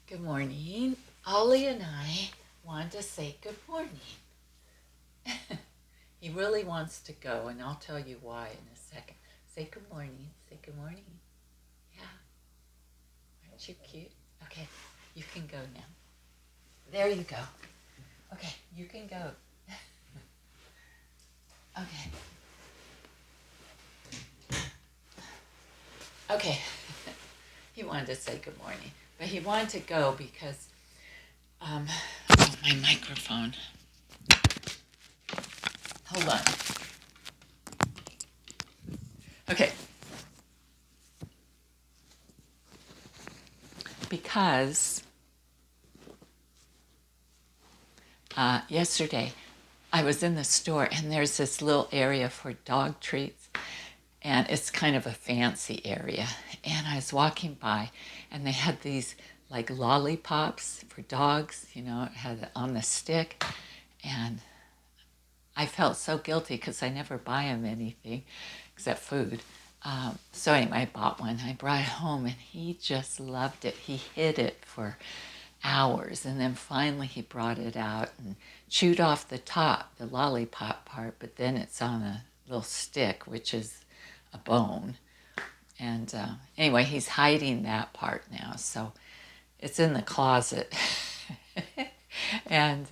Good morning. Ollie and I want to say good morning. He really wants to go, and I'll tell you why in a second. Say good morning. Say good morning. Yeah. Aren't you cute? Okay, you can go now. There you go. Okay, you can go. Okay. Okay. He wanted to say good morning, but he wanted to go because, oh, my microphone. Hold on. Okay. Because yesterday I was in the store and there's this little area for dog treats, and it's kind of a fancy area. And I was walking by and they had these like lollipops for dogs, it had it on the stick. And I felt so guilty because I never buy him anything except food. So anyway, I bought one. I brought it home and he just loved it. He hid it for hours, and then finally he brought it out and chewed off the top, the lollipop part, but then it's on a little stick, which is a bone. And anyway, he's hiding that part now, so it's in the closet. And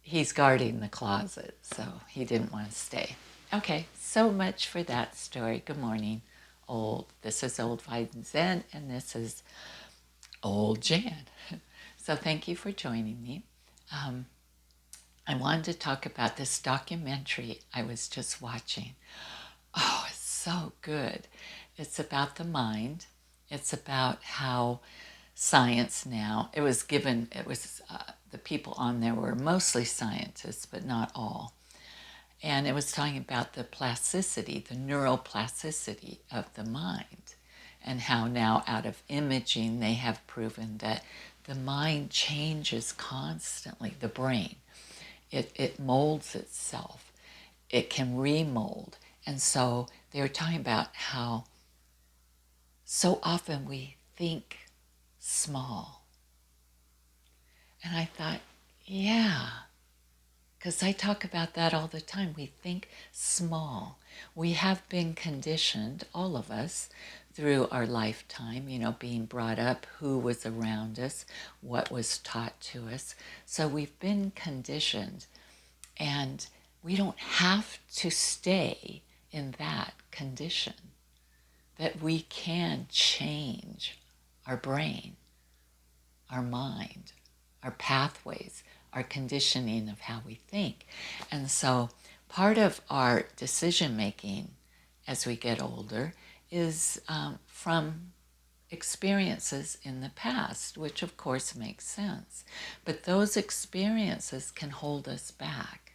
he's guarding the closet, so he didn't want to stay. Okay, so much for that story. Good morning, old. This is Old Weizen, and this is Old Jan. So thank you for joining me. I wanted to talk about this documentary I was just watching. Oh, it's so good. It's about the mind. It's about how science now, the people on there were mostly scientists, but not all. And it was talking about the plasticity, the neuroplasticity of the mind, and how now out of imaging they have proven that the mind changes constantly, the brain. It molds itself. It can remold. And so they were talking about how so often we think small. And I thought, yeah, because I talk about that all the time. We think small. We have been conditioned, all of us, through our lifetime, being brought up, who was around us, what was taught to us. So we've been conditioned, and we don't have to stay in that condition, that we can change our brain, our mind, our pathways, our conditioning of how we think. And so part of our decision making as we get older is from experiences in the past, which of course makes sense. But those experiences can hold us back.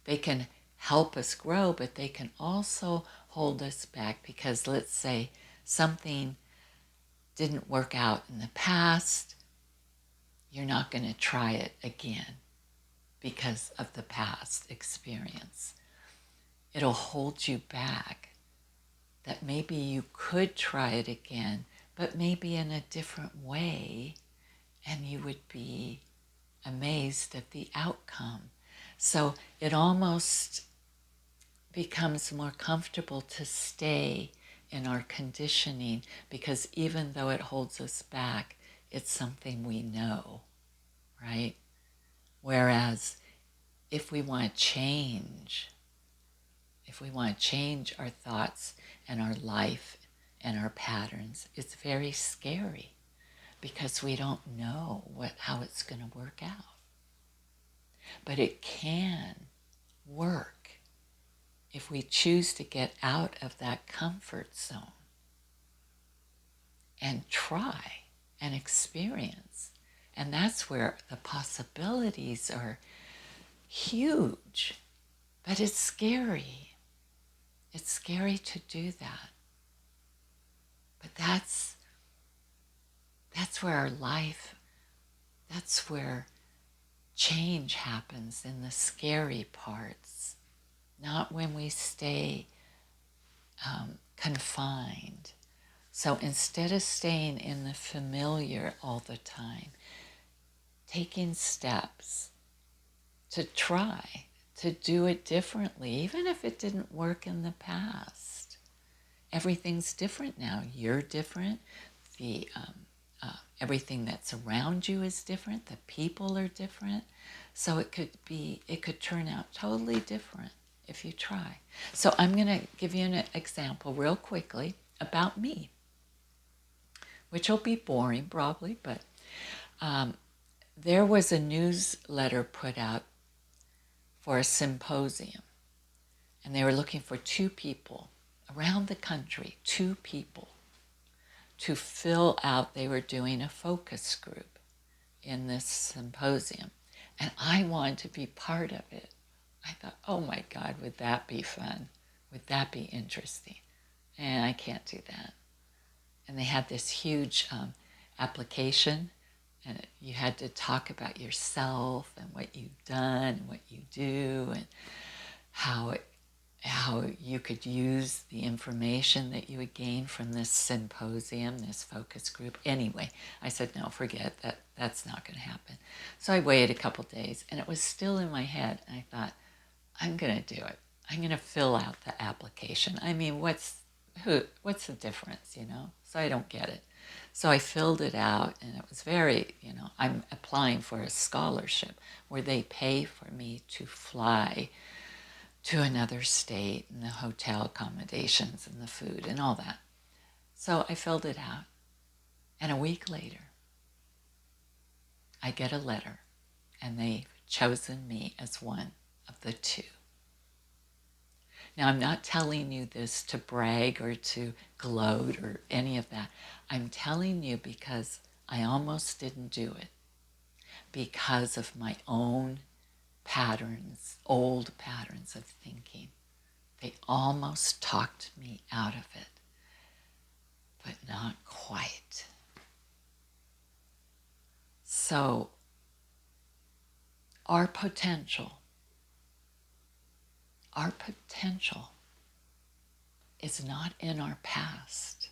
They can help us grow, but they can also hold us back because, let's say, something didn't work out in the past. You're not going to try it again because of the past experience. It'll hold you back. That maybe you could try it again, but maybe in a different way, and you would be amazed at the outcome. So it almost becomes more comfortable to stay in our conditioning, because even though it holds us back, it's something we know, right? Whereas if we want to change, our thoughts and our life and our patterns, it's very scary because we don't know how it's going to work out. But it can work if we choose to get out of that comfort zone and try and experience. And that's where the possibilities are huge. But it's scary. It's scary to do that. But that's where our life, that's where change happens, in the scary parts, not when we stay confined. So instead of staying in the familiar all the time, taking steps to try to do it differently, even if it didn't work in the past. Everything's different now. You're different. The everything that's around you is different. The people are different. So it could turn out totally different if you try. So I'm going to give you an example real quickly about me, which will be boring probably, but there was a newsletter put out for a symposium, and they were looking for 2 people around the country, 2 people to fill out. They were doing a focus group in this symposium, and I wanted to be part of it. I thought, oh my God, would that be fun? Would that be interesting? And I can't do that. And they had this huge application, and you had to talk about yourself and what you've done and what you do and how you could use the information that you would gain from this symposium, this focus group. Anyway, I said, no, forget that. That's not going to happen. So I waited a couple days, and it was still in my head. And I thought, I'm going to do it. I'm going to fill out the application. I mean, what's the difference, you know? So I don't get it. So I filled it out, and it was very, I'm applying for a scholarship where they pay for me to fly to another state and the hotel accommodations and the food and all that. So I filled it out. And a week later, I get a letter, and they've chosen me as one of the 2. Now, I'm not telling you this to brag or to gloat or any of that. I'm telling you because I almost didn't do it because of my own patterns, old patterns of thinking. They almost talked me out of it, but not quite. So, our potential is not in our past.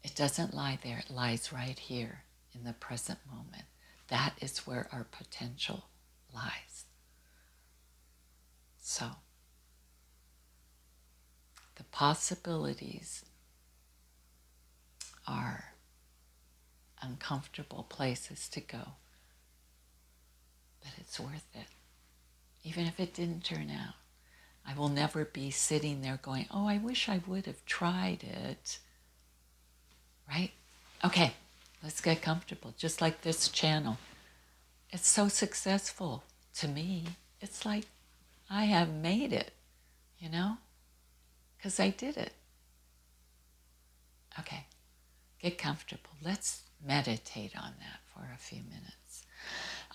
It doesn't lie there. It lies right here in the present moment. That is where our potential lies. So, the possibilities are uncomfortable places to go, but it's worth it. Even if it didn't turn out, I will never be sitting there going, oh, I wish I would have tried it. Right? Okay, let's get comfortable. Just like this channel. It's so successful to me. It's like I have made it, because I did it. Okay, get comfortable. Let's meditate on that for a few minutes.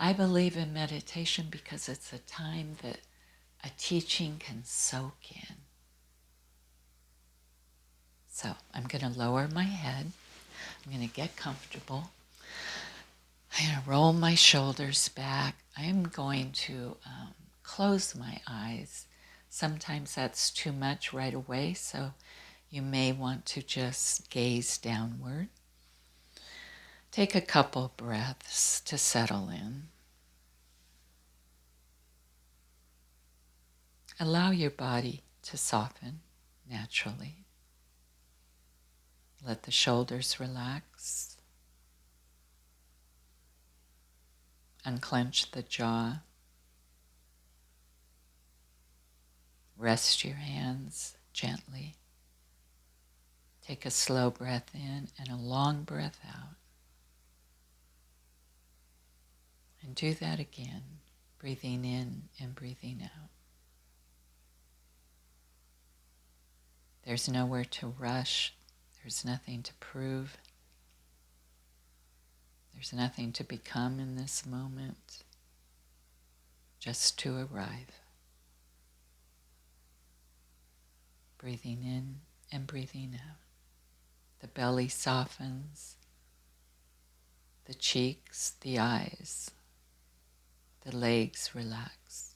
I believe in meditation because it's a time that a teaching can soak in. So I'm going to lower my head. I'm going to get comfortable. I'm going to roll my shoulders back. I am going to close my eyes. Sometimes that's too much right away, so you may want to just gaze downward. Take a couple breaths to settle in. Allow your body to soften naturally. Let the shoulders relax. Unclench the jaw. Rest your hands gently. Take a slow breath in and a long breath out. And do that again, breathing in and breathing out. There's nowhere to rush. There's nothing to prove. There's nothing to become in this moment, just to arrive. Breathing in and breathing out. The belly softens, the cheeks, the eyes, the legs relax.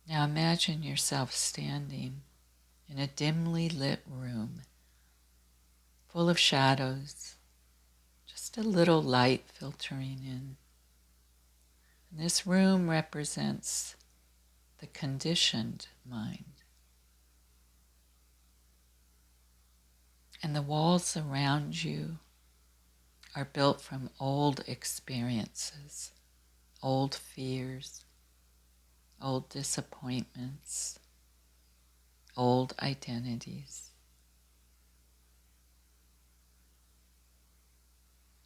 Now imagine yourself standing in a dimly lit room, full of shadows, just a little light filtering in. And this room represents the conditioned mind. And the walls around you are built from old experiences, old fears, old disappointments, old identities.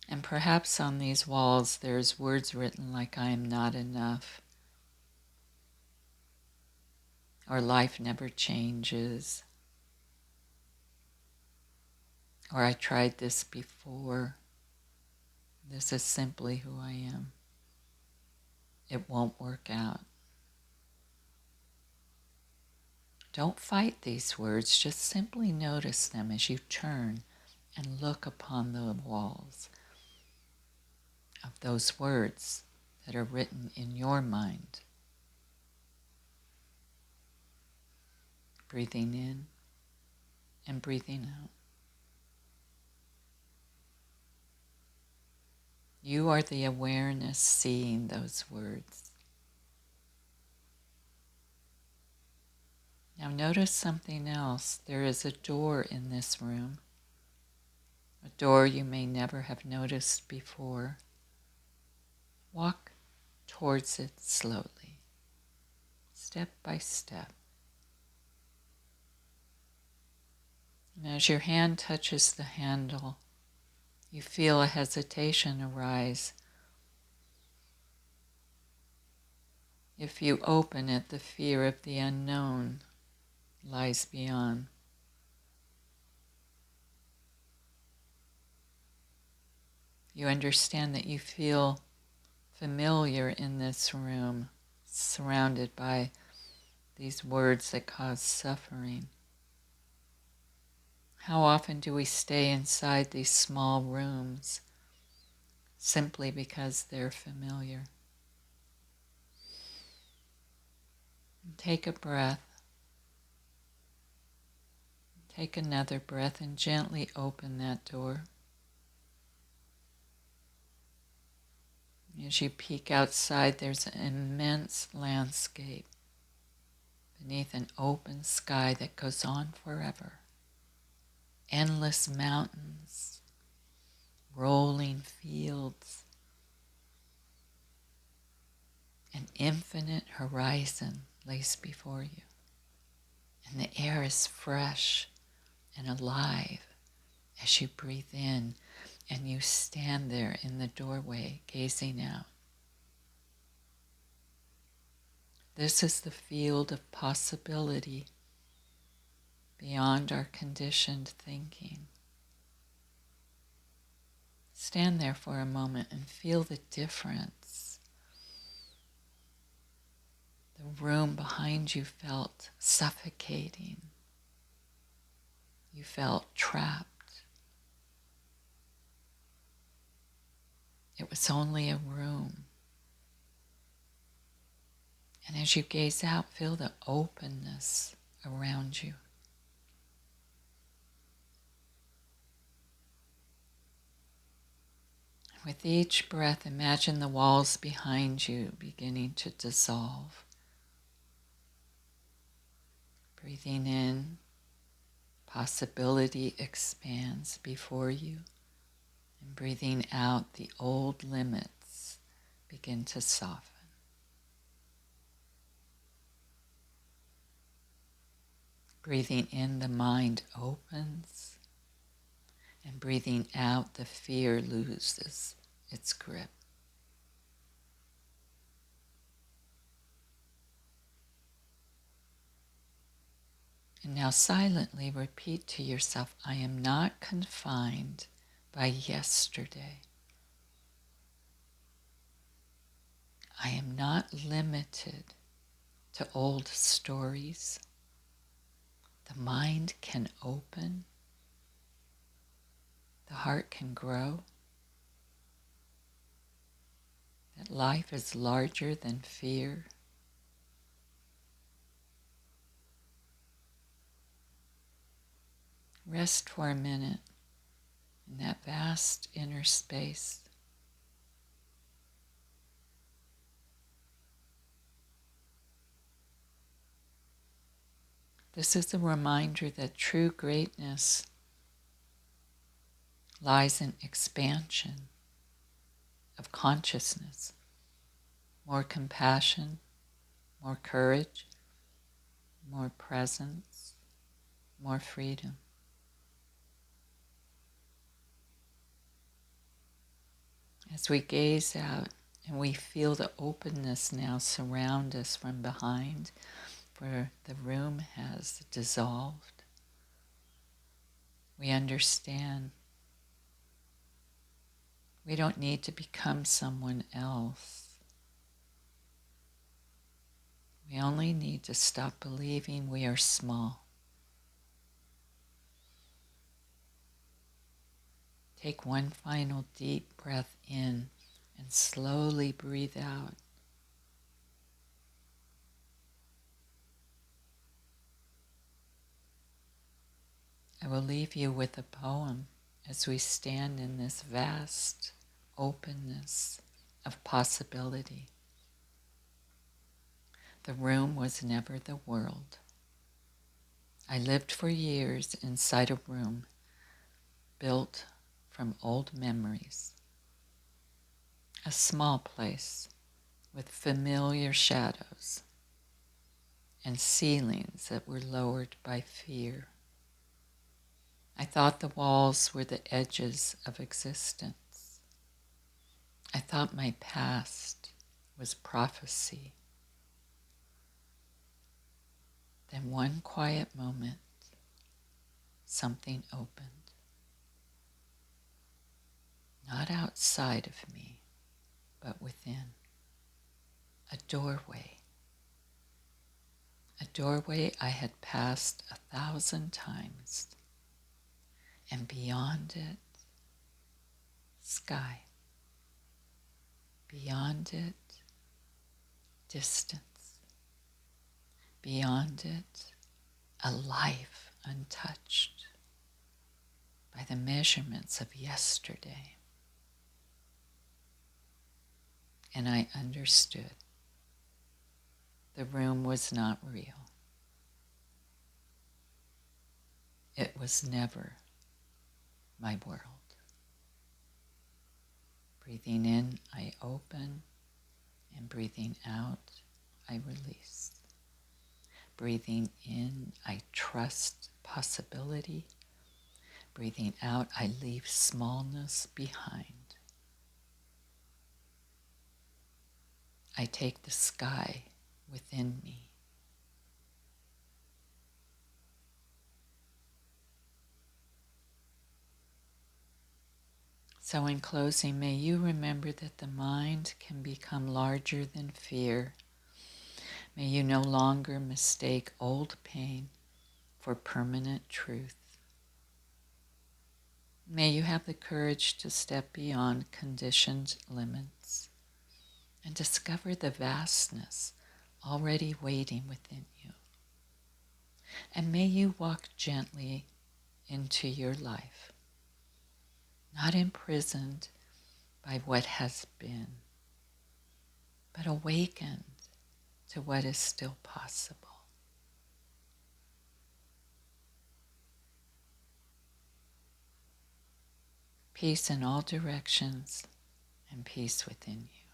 And perhaps on these walls there's words written like I am not enough, or life never changes, or I tried this before, this is simply who I am, it won't work out. Don't fight these words, just simply notice them as you turn and look upon the walls of those words that are written in your mind. Breathing in and breathing out. You are the awareness seeing those words. Now notice something else. There is a door in this room, a door you may never have noticed before. Walk towards it slowly, step by step. And as your hand touches the handle, you feel a hesitation arise. If you open it, the fear of the unknown lies beyond. You understand that you feel familiar in this room, surrounded by these words that cause suffering. How often do we stay inside these small rooms simply because they're familiar? Take a breath. Take another breath and gently open that door. As you peek outside, there's an immense landscape beneath an open sky that goes on forever. Endless mountains, rolling fields, an infinite horizon lays before you. And the air is fresh and alive as you breathe in and you stand there in the doorway gazing out. This is the field of possibility beyond our conditioned thinking. Stand there for a moment and feel the difference. The room behind you felt suffocating. You felt trapped. It was only a room. And as you gaze out, feel the openness around you. With each breath, imagine the walls behind you beginning to dissolve. Breathing in, possibility expands before you. And breathing out, the old limits begin to soften. Breathing in, the mind opens. And breathing out, the fear loses its grip. And now silently repeat to yourself, I am not confined by yesterday. I am not limited to old stories. The mind can open. The heart can grow. That life is larger than fear. Rest for a minute in that vast inner space. This is a reminder that true greatness lies in expansion of consciousness, more compassion, more courage, more presence, more freedom. As we gaze out and we feel the openness now surround us from behind, where the room has dissolved, we understand we don't need to become someone else. We only need to stop believing we are small. Take one final deep breath in and slowly breathe out. I will leave you with a poem as we stand in this vast openness of possibility. The room was never the world. I lived for years inside a room built from old memories. A small place with familiar shadows and ceilings that were lowered by fear. I thought the walls were the edges of existence. I thought my past was prophecy. Then one quiet moment, something opened. Not outside of me, but within. A doorway. A doorway I had passed 1,000 times. And beyond it, sky. Beyond it, distance. Beyond it, a life untouched by the measurements of yesterday. And I understood the room was not real. It was never my world. Breathing in, I open, and breathing out, I release. Breathing in, I trust possibility. Breathing out, I leave smallness behind. I take the sky within me. So in closing, may you remember that the mind can become larger than fear. May you no longer mistake old pain for permanent truth. May you have the courage to step beyond conditioned limits and discover the vastness already waiting within you. And may you walk gently into your life, not imprisoned by what has been, but awakened to what is still possible. Peace in all directions and peace within you.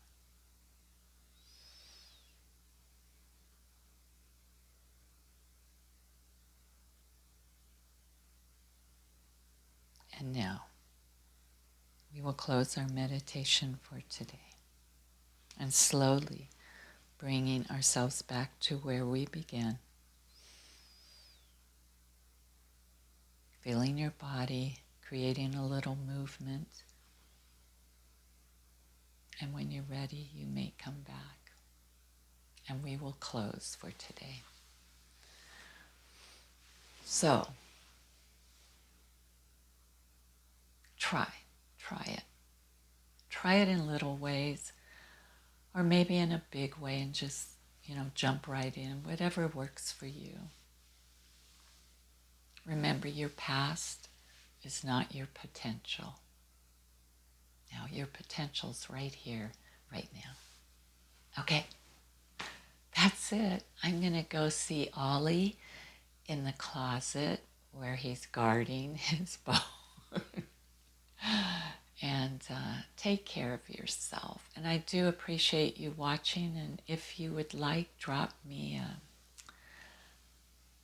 And now, we will close our meditation for today and slowly bringing ourselves back to where we began. Feeling your body, creating a little movement. And when you're ready, you may come back. And we will close for today. So, try it. Try it in little ways, or maybe in a big way and just, jump right in, whatever works for you. Remember, your past is not your potential. Now, your potential's right here, right now. Okay, that's it. I'm going to go see Ollie in the closet where he's guarding his bow. And take care of yourself. And I do appreciate you watching. And if you would like, drop me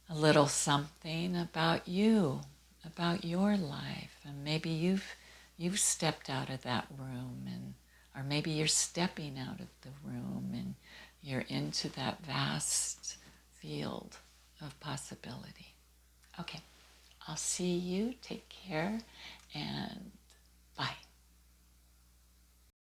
a little something about you, about your life, and maybe you've stepped out of that room, and or maybe you're stepping out of the room and you're into that vast field of possibility. Okay, I'll see you. Take care, and bye.